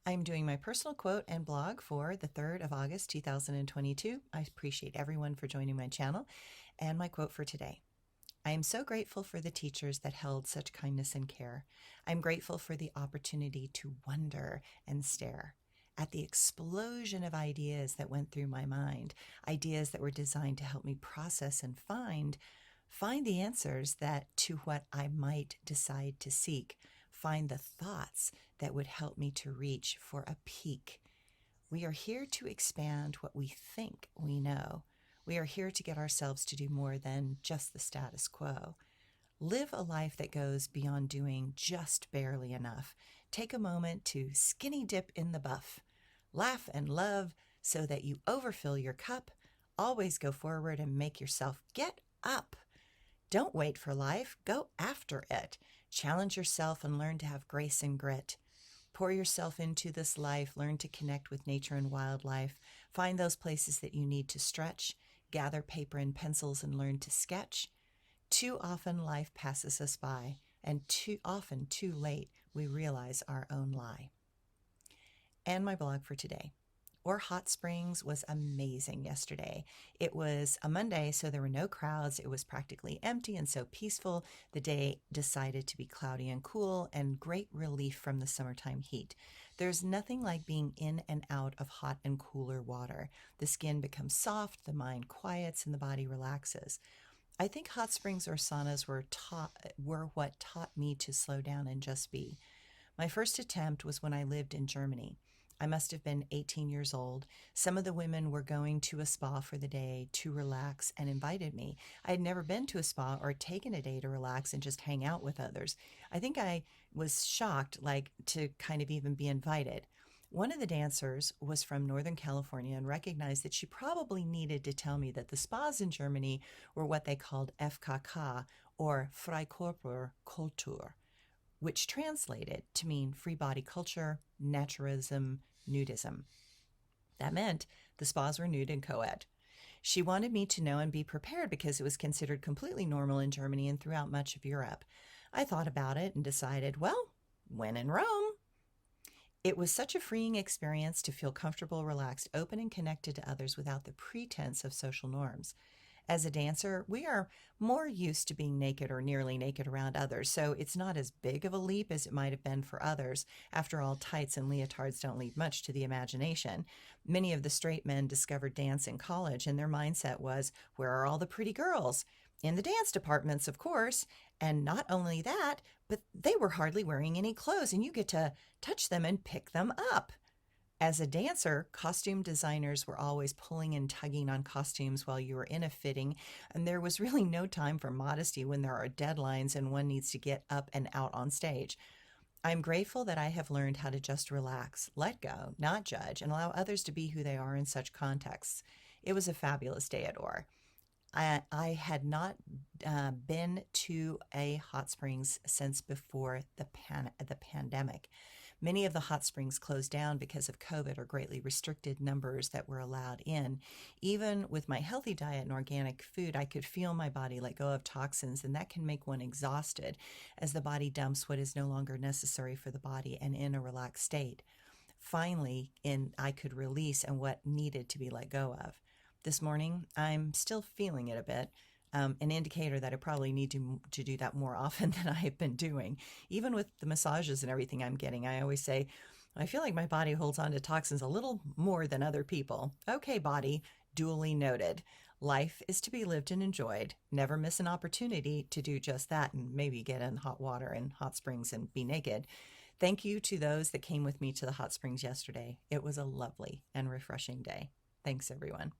I'm doing my personal quote and blog for the 3rd of August, 2022. I appreciate everyone for joining my channel. And my quote for today: I am so grateful for the teachers that held such kindness and care. I'm grateful for the opportunity to wonder and stare at the explosion of ideas that went through my mind, ideas that were designed to help me process and find the answers that to what I might decide to seek, find the thoughts that would help me to reach for a peak. We are here to expand what we think we know. We are here to get ourselves to do more than just the status quo. Live a life that goes beyond doing just barely enough. Take a moment to skinny dip in the buff. Laugh and love so that you overfill your cup. Always go forward and make yourself get up. Don't wait for life, go after it. Challenge yourself and learn to have grace and grit. Pour yourself into this life, learn to connect with nature and wildlife. Find those places that you need to stretch. Gather paper and pencils and learn to sketch. Too often life passes us by, and too often too late we realize our own lie. And my blog for today. Or Hot Springs was amazing yesterday. It was a Monday, so there were no crowds. It was practically empty and so peaceful. The day decided to be cloudy and cool, and great relief from the summertime heat. There's nothing like being in and out of hot and cooler water. The skin becomes soft, the mind quiets, and the body relaxes. I think hot springs or saunas were what taught me to slow down and just be. My first attempt was when I lived in Germany. I must have been 18 years old. Some of the women were going to a spa for the day to relax and invited me. I had never been to a spa or taken a day to relax and just hang out with others. I think I was shocked, to kind of even be invited. One of the dancers was from Northern California and recognized that she probably needed to tell me that the spas in Germany were what they called FKK, or Freikörperkultur, which translated to mean free body culture, naturism, nudism. That meant the spas were nude and co-ed. She wanted me to know and be prepared because it was considered completely normal in Germany and throughout much of Europe. I thought about it and decided, well, when in Rome. It was such a freeing experience to feel comfortable, relaxed, open, and connected to others without the pretense of social norms. As a dancer, we are more used to being naked or nearly naked around others, so it's not as big of a leap as it might have been for others. After all, tights and leotards don't leave much to the imagination. Many of the straight men discovered dance in college, and their mindset was, where are all the pretty girls? In the dance departments, of course. And not only that, but they were hardly wearing any clothes, and you get to touch them and pick them up. As a dancer, costume designers were always pulling and tugging on costumes while you were in a fitting, and there was really no time for modesty when there are deadlines and one needs to get up and out on stage. I'm grateful that I have learned how to just relax, let go, not judge, and allow others to be who they are in such contexts. It was a fabulous day at OR. I had not been to a hot springs since before the pandemic. Many of the hot springs closed down because of COVID or greatly restricted numbers that were allowed in. Even with my healthy diet and organic food, I could feel my body let go of toxins, and that can make one exhausted as the body dumps what is no longer necessary for the body and in a relaxed state. Finally, I could release and what needed to be let go of. This morning, I'm still feeling it a bit. An indicator that I probably need to do that more often than I have been doing. Even with the massages and everything I'm getting, I always say, I feel like my body holds on to toxins a little more than other people. Okay, body, duly noted. Life is to be lived and enjoyed. Never miss an opportunity to do just that and maybe get in hot water and hot springs and be naked. Thank you to those that came with me to the hot springs yesterday. It was a lovely and refreshing day. Thanks, everyone.